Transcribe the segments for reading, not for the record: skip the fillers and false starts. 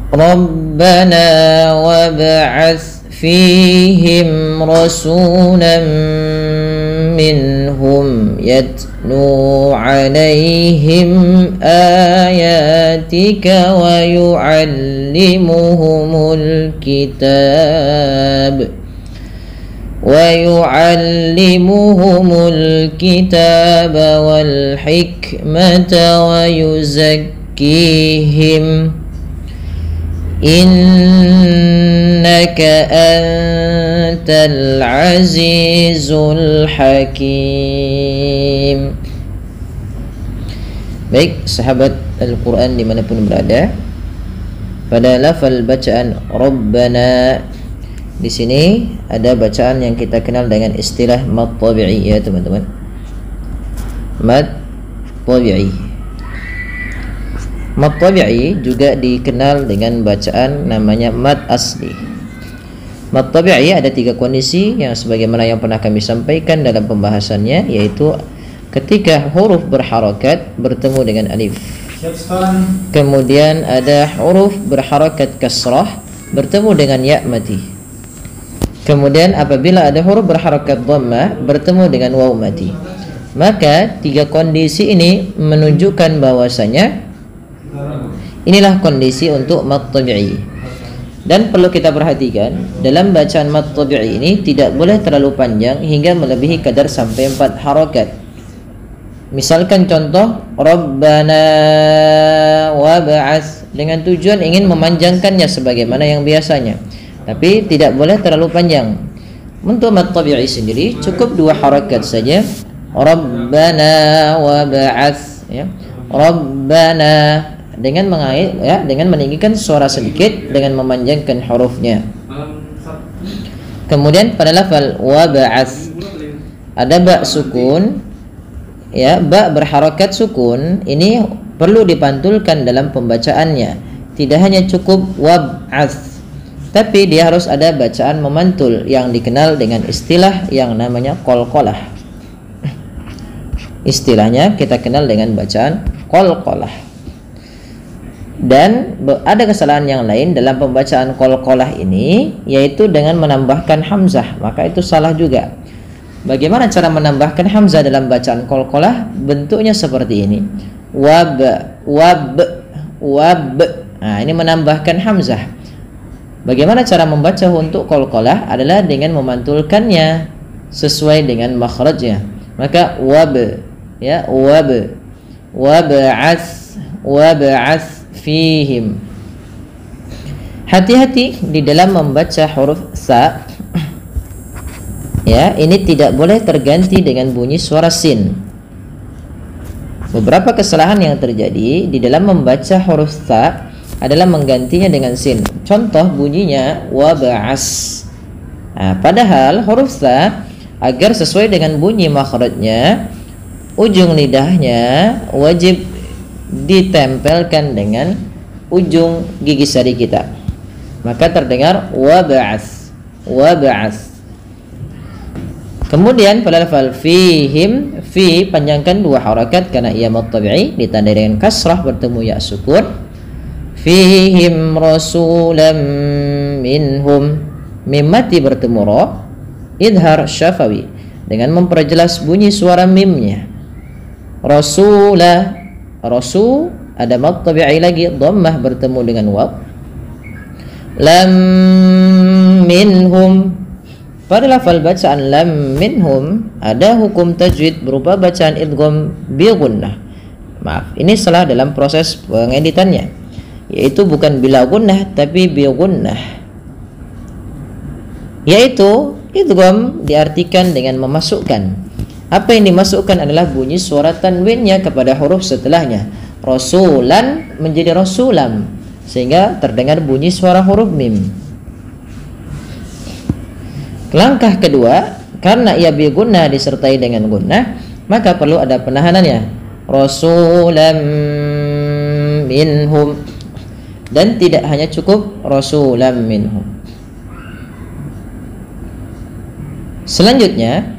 Rabbana wab'ats fihim rasulan minhum yatlu alaihim ayatika wa yu'allimuhumul kitab wal hikmata wa yuzakkihim innaka antal azizul hakim. Baik sahabat Al-Quran dimanapun berada, pada lafal bacaan Rabbana di sini ada bacaan yang kita kenal dengan istilah mad tabi'i ya teman-teman. Mad tabi'i. Mad tabi'i juga dikenal dengan bacaan namanya mad asli. Mad tabi'i ada 3 kondisi yang sebagaimana yang pernah kami sampaikan dalam pembahasannya, yaitu ketika huruf berharakat bertemu dengan alif. Kemudian ada huruf berharakat kasrah bertemu dengan ya mati. Kemudian apabila ada huruf berharakat dhammah bertemu dengan waw mati. Maka 3 kondisi ini menunjukkan bahwasanya inilah kondisi untuk mad tabi'i. Dan perlu kita perhatikan, dalam bacaan mad tabi'i ini tidak boleh terlalu panjang hingga melebihi kadar sampai 4 harakat. Misalkan contoh Rabbana wab'ats, dengan tujuan ingin memanjangkannya sebagaimana yang biasanya, tapi tidak boleh terlalu panjang. Untuk mad tabi'i sendiri cukup 2 harakat saja. Rabbana wab'ats ya. Rabbana dengan mengait ya, dengan meninggikan suara sedikit dengan memanjangkan hurufnya. Kemudian pada lafal wab'ats ada ba sukun ya, ba berharakat sukun ini perlu dipantulkan dalam pembacaannya. Tidak hanya cukup wab'ats, tapi dia harus ada bacaan memantul yang dikenal dengan istilah yang namanya qalqalah. Istilahnya kita kenal dengan bacaan qalqalah. Dan ada kesalahan yang lain dalam pembacaan qalqalah ini, yaitu dengan menambahkan hamzah, maka itu salah juga. Bagaimana cara menambahkan hamzah dalam bacaan qalqalah? Bentuknya seperti ini. Wab. Nah, ini menambahkan hamzah. Bagaimana cara membaca untuk qalqalah? Adalah dengan memantulkannya sesuai dengan makhrajnya. Maka wab ya, wab'ats fihim. Hati-hati di dalam membaca huruf sa ya, ini tidak boleh terganti dengan bunyi suara sin. Beberapa kesalahan yang terjadi di dalam membaca huruf sa adalah menggantinya dengan sin. Contoh bunyinya wab'as. Nah, padahal huruf sa agar sesuai dengan bunyi makhrajnya, ujung lidahnya wajib ditempelkan dengan ujung gigi sari kita. Maka terdengar wab'as. Kemudian pada lafal fihim, fi panjangkan 2 harakat karena ia mad tabi'i, ditandai dengan kasrah bertemu ya sukun. Fihim rasulam minhum, mim mati bertemu ra, idhar syafawi dengan memperjelas bunyi suara mimnya. Rasula, rasul ada mad tabi'i lagi, dhammah bertemu dengan waw. Lam minhum, pada lafal bacaan lam minhum ada hukum tajwid berupa bacaan idgham bi gunnah. Maaf, ini salah dalam proses pengeditannya, yaitu bukan bila gunnah tapi bi gunnah. Yaitu idgham diartikan dengan memasukkan. Apa yang dimasukkan adalah bunyi suara tanwinnya kepada huruf setelahnya. Rasulan menjadi rasulam, sehingga terdengar bunyi suara huruf mim. Langkah kedua, karena ia bi gunnah disertai dengan gunnah, maka perlu ada penahanannya. Rasulam minhum, dan tidak hanya cukup rasulam minhum. Selanjutnya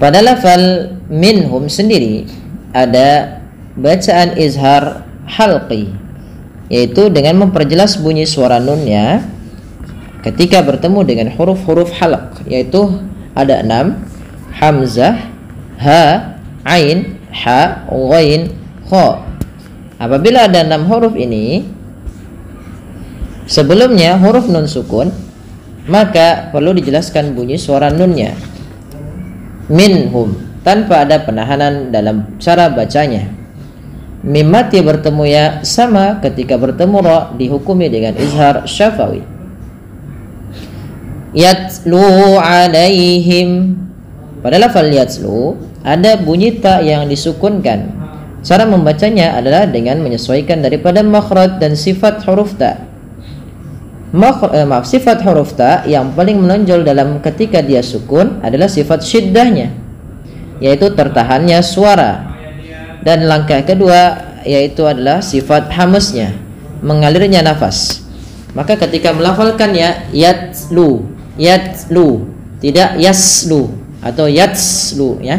pada lafal minhum sendiri ada bacaan izhar halqi. yaitu dengan memperjelas bunyi suara nunnya ketika bertemu dengan huruf-huruf halaq, yaitu ada 6: hamzah, ha, ain, ha, ghain, kha. Apabila ada 6 huruf ini sebelumnya huruf nun sukun, maka perlu dijelaskan bunyi suara nunnya. Minhum, tanpa ada penahanan dalam cara bacanya. Mim mati bertemu ya sama ketika bertemu ra dihukumi dengan izhar syafawi. Yatlu alaihim, pada lafal yatslu ada bunyi ta yang disukunkan. Cara membacanya adalah dengan menyesuaikan daripada makhraj dan sifat huruf ta. Sifat huruf ta yang paling menonjol dalam ketika dia sukun adalah sifat syiddahnya, yaitu tertahannya suara. Dan langkah kedua yaitu adalah sifat hamasnya, mengalirnya nafas. Maka ketika melafalkan ya yatslu, yatslu, tidak yaslu atau yatslu ya,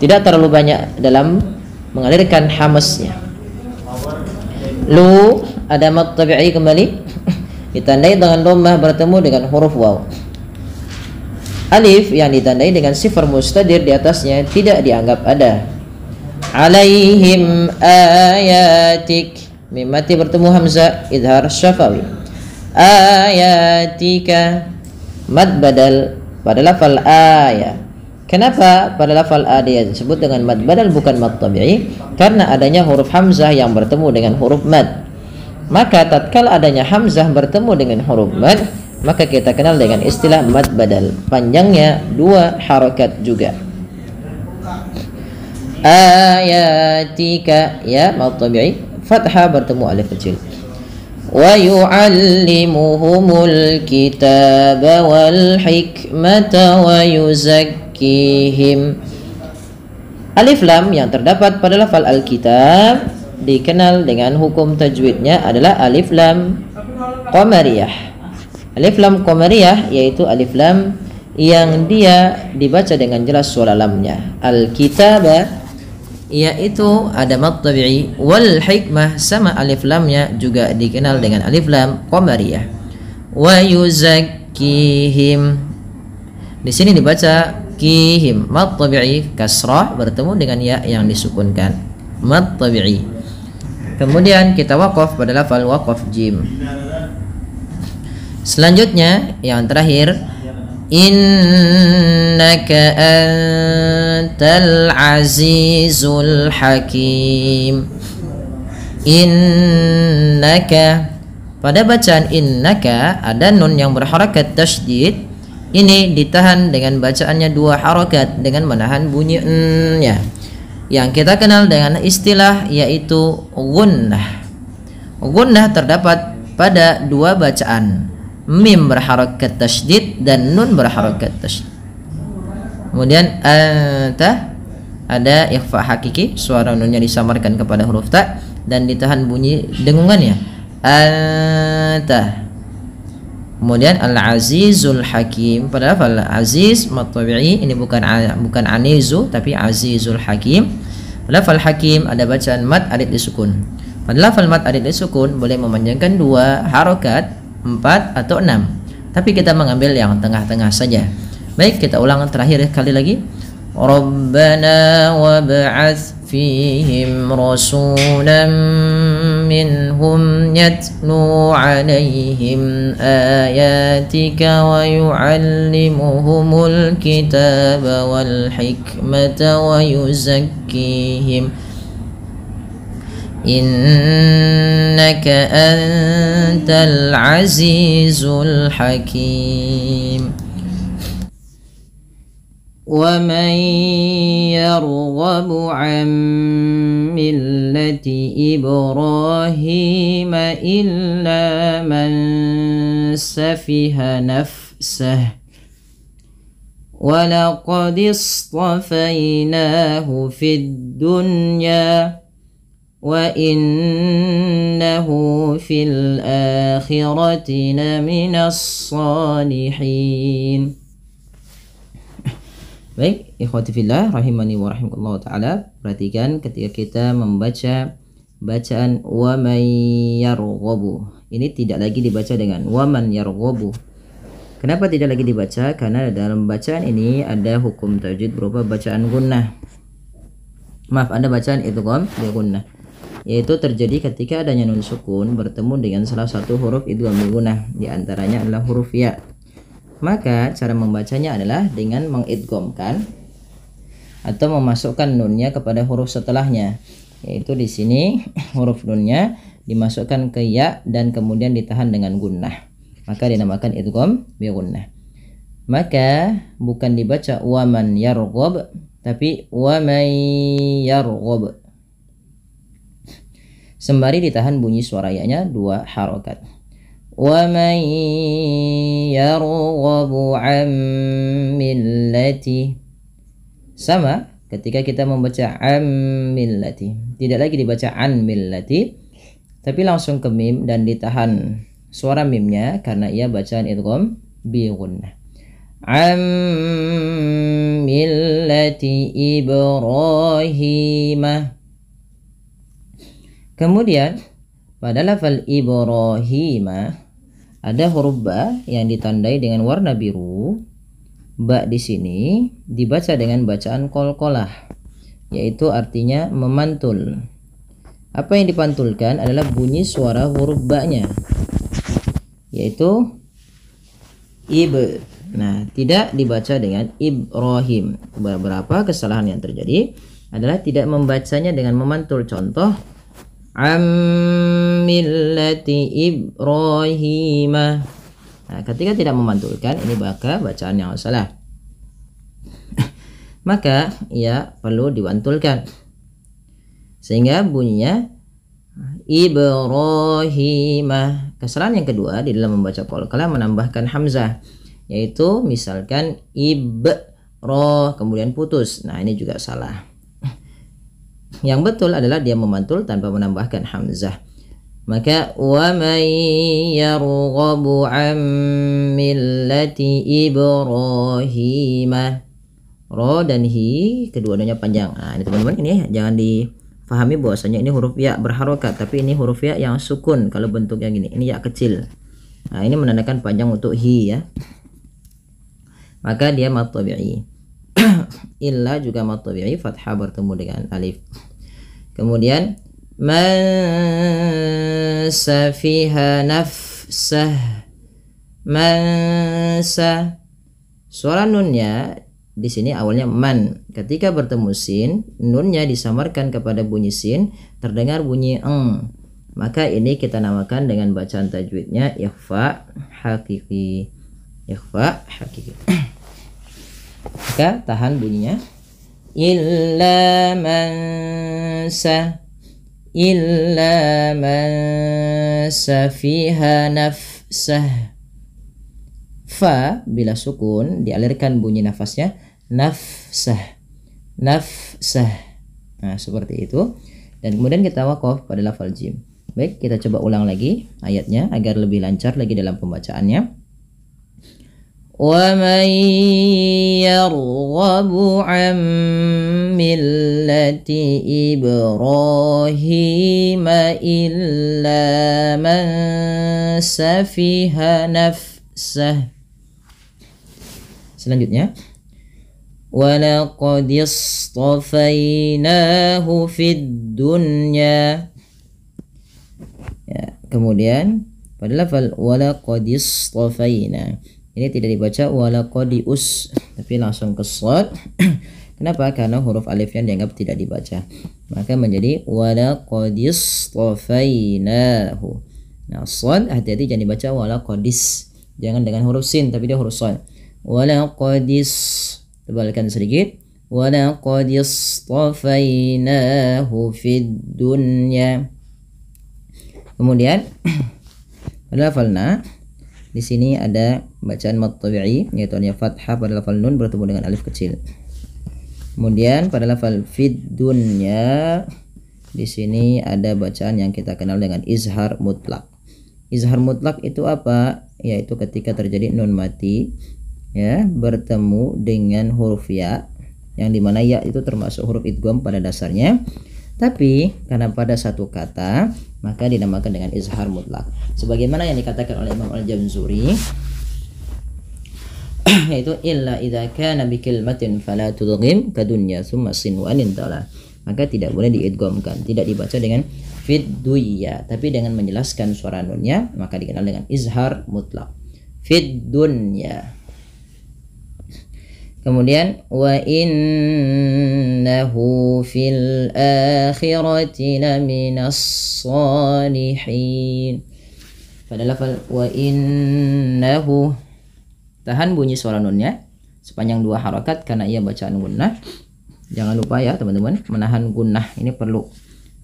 tidak terlalu banyak dalam mengalirkan hamasnya. Lu ada mad tabi'i kembali ditandai dengan dhammah bertemu dengan huruf waw. Alif yang ditandai dengan sifar mustadir di atasnya tidak dianggap ada. Alaihim ayatik, mim mati bertemu hamzah idhar syafawi. Ayatika, mad badal pada lafal aya. Kenapa pada lafal a dia disebut dengan mad badal bukan mad tabi'i? Karena adanya huruf hamzah yang bertemu dengan huruf mad. Maka tatkala adanya hamzah bertemu dengan huruf mad, maka kita kenal dengan istilah mad badal. Panjangnya 2 harakat juga. Ayatika ya mad tabi'i, fathah bertemu alif kecil. Wa yu'allimuhumul kitaba wal hikmata wa yuzakkihim. Alif lam yang terdapat pada lafal al-kitab dikenal dengan hukum tajwidnya adalah alif lam qamariyah. Alif lam qamariyah yaitu alif lam yang dia dibaca dengan jelas suara lamnya. Al-kitaba yaitu ada mad tabi'i, wal hikmah sama alif lamnya juga dikenal dengan alif lam qamariyah. Wa yuzakkihim, di sini dibaca kihim, mad tabi'i kasrah bertemu dengan ya yang disukunkan, mad tabi'i. Kemudian kita waqaf pada lafal waqaf jim. Selanjutnya yang terakhir, innaka antal azizul hakim. Innaka, pada bacaan innaka ada nun yang berharakat tasydid. Ini ditahan dengan bacaannya 2 harakat dengan menahan bunyi n-nya, yang kita kenal dengan istilah yaitu gunnah. Gunnah terdapat pada 2 bacaan, mim berharakat tasydid dan nun berharakat tasydid. Kemudian anta ada ikhfa hakiki, suara nunnya disamarkan kepada huruf ta dan ditahan bunyi dengungannya, anta. Kemudian al-azizul hakim, pada lafal aziz mad tabi'i, ini bukan anizu tapi azizul hakim. Pada lafal hakim ada bacaan mad arid disukun. Pada lafal mad arid disukun boleh memanjangkan 2 harakat, 4 atau 6, tapi kita mengambil yang tengah-tengah saja. Baik, kita ulang terakhir kali lagi. Rabbana wab'ats fihim rasulan minhum yatlu alaihim ayatika wa yu'allimuhumul kitaba wal hikmata wa yuzakkihim. Innaka antal azizul hakim. Wa man yarghabu an millati Ibrahim illa man safiha nafsah wa laqad istafainahu fid dunya wa innahu fil akhirati laminas salihin. Baik, ikhwati fillah rahimani wa rahimakumullah taala, perhatikan ketika kita membaca bacaan wa man yarghabu. Ini tidak lagi dibaca dengan wa man yarghabu. Kenapa tidak lagi dibaca? Karena dalam bacaan ini ada hukum tajwid berupa bacaan gunnah. Maaf, ada bacaan idgham bi gunnah, yaitu terjadi ketika adanya nun sukun bertemu dengan salah satu huruf idgham bi gunnah, di antaranya adalah huruf ya. Maka cara membacanya adalah dengan mengidghamkan atau memasukkan nunnya kepada huruf setelahnya, yaitu di sini huruf nunnya dimasukkan ke ya dan kemudian ditahan dengan gunnah, maka dinamakan idgham bi gunnah. Maka bukan dibaca wa man yarghab, tapi wa man yarghab, sembari ditahan bunyi suara ya-nya 2 harokat. Wa man yarghabu an millati. Sama ketika kita membaca an millati, tidak lagi dibaca an millati, tapi langsung ke mim dan ditahan suara mimnya karena ia bacaan idgham bi gunnah. Am millati Ibrahimah. Kemudian pada lafal Ibrahimah ada huruf ba yang ditandai dengan warna biru. Ba di sini dibaca dengan bacaan qalqalah, yaitu artinya memantul. Apa yang dipantulkan adalah bunyi suara huruf ba-nya, yaitu ib. Nah, tidak dibaca dengan Ibrahim. Beberapa kesalahan yang terjadi adalah tidak membacanya dengan memantul. Contoh, Ammillati Ibrahimah. Nah, ketika tidak memantulkan, ini maka bacaan yang salah. Maka ia perlu diwantulkan sehingga bunyinya Ibrahimah. Kesalahan yang kedua di dalam membaca qalqalah menambahkan hamzah, yaitu misalkan ibro kemudian putus. Nah, ini juga salah. Yang betul adalah dia memantul tanpa menambahkan hamzah. Maka wa may yarghabu an millati Ibrahimah. Ro dan hi kedua-duanya panjang. Nah, ini teman-teman, ini jangan difahami bahwasanya ini huruf ya berharokat, tapi ini huruf ya yang sukun kalau bentuknya gini. Ini ya kecil. Nah, ini menandakan panjang untuk hi ya. Maka dia mad tabi'i. Illa juga mad tabi'i, fathah bertemu dengan alif. Kemudian man safiha nafsah. Mansa. Suara nunnya di sini awalnya man. Ketika bertemu sin, nunnya disamarkan kepada bunyi sin, terdengar bunyi eng. Maka ini kita namakan dengan bacaan tajwidnya ikhfa hakiki. Ikhfa hakiki. Maka tahan bunyinya. Illa mansa. Illa mansa fiha nafsah. Fa bila sukun dialirkan bunyi nafasnya nafsah. Nafsah. Nah, seperti itu. Dan kemudian kita waqaf pada lafal jim. Baik, kita coba ulang lagi ayatnya agar lebih lancar lagi dalam pembacaannya. Wa man yarghabu an millati Ibrahim illa man safiha nafsah. Selanjutnya, wa laqad istafainahu fid dunya. Ya, kemudian pada lafal wa laqad istafaina, ini tidak dibaca wa laqadius, tapi langsung ke shad. Kenapa? Karena huruf alifnya dianggap tidak dibaca. Maka menjadi wa laqad istafainahu. Nah, shad hati-hati jangan dibaca wa laqadis. Jangan dengan huruf sin, tapi dia huruf shad. Walaqadis, tebalkan sedikit. Walaqadis tafainahu fid dunya. Kemudian pada lafal na, di sini ada bacaan mad tabi'i, yaitu adanya fathah pada lafal nun bertemu dengan alif kecil. Kemudian pada lafal fid dunya, di sini ada bacaan yang kita kenal dengan izhar mutlak. Izhar mutlak itu apa? Yaitu ketika terjadi nun mati ya bertemu dengan huruf ya, yang dimana ya itu termasuk huruf idgham pada dasarnya, Tapi karena pada satu kata maka dinamakan dengan izhar mutlak. Sebagaimana yang dikatakan oleh Imam Al-Jamzuri yaitu illa idza kana bi kalimatin fala tudghim kadunya summa sinwanin tala. Maka tidak boleh diidghamkan, tidak dibaca dengan fid-dunya, tapi dengan menjelaskan suara nunnya maka dikenal dengan izhar mutlak. Fid-dunya. Kemudian wa innahu fil akhirati laminas salihin. Pada lafal wa innahu tahan bunyi suara nunnya sepanjang 2 harakat karena ia bacaan gunnah. Jangan lupa ya teman-teman, menahan gunnah ini perlu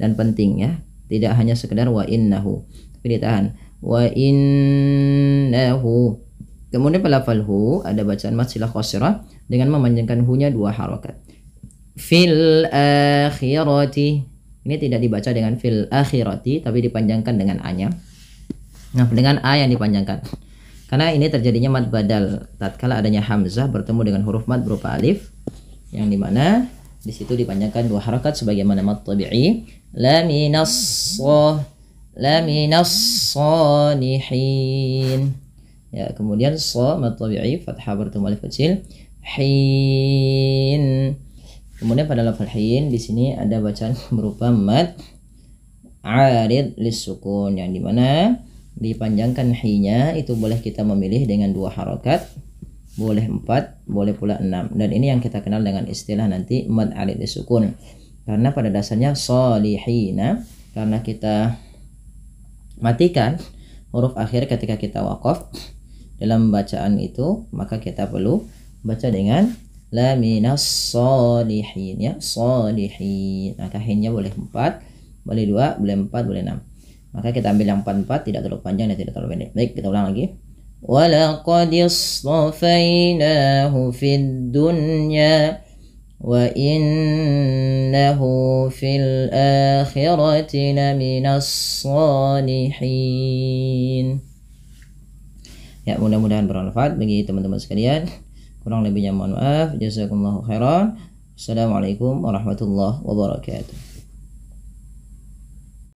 dan penting ya. Tidak hanya sekedar wa innahu, tapi ditahan wa innahu. Kemudian pada lafal hu ada bacaan mad silah qasirah dengan memanjangkan hu-nya 2 harakat. Fil akhirati. Ini tidak dibaca dengan fil akhirati tapi dipanjangkan dengan a-nya. Nah, dengan a yang dipanjangkan. Karena ini terjadinya mad badal tatkala adanya hamzah bertemu dengan huruf mad berupa alif, yang dimana di situ dipanjangkan 2 harakat sebagaimana mad tabi'i laminas salihin. Ya, kemudian so mad tabi'i fathah bertemu alif kecil hin. Kemudian pada lafal hin di sini ada bacaan berupa mad arid lisukun, yang dimana dipanjangkan hi-nya itu boleh kita memilih dengan 2 harakat, boleh 4, boleh pula 6. Dan ini yang kita kenal dengan istilah nanti mad arid lisukun. Karena pada dasarnya salihina, karena kita matikan huruf akhir ketika kita waqaf dalam bacaan itu, maka kita perlu baca dengan la minas salihin ya, salihin. Maka hinnya boleh 4, boleh 2, boleh 4, boleh 6. Maka kita ambil yang 4 tidak terlalu panjang dan tidak terlalu pendek. Baik, kita ulang lagi. Walaqad istafainahu fid dunya wa innahu fil akhirati laminas salihin. Ya, mudah-mudahan bermanfaat bagi teman-teman sekalian. Kurang lebihnya mohon maaf. Jazakumullahu khairan. Assalamualaikum warahmatullahi wabarakatuh.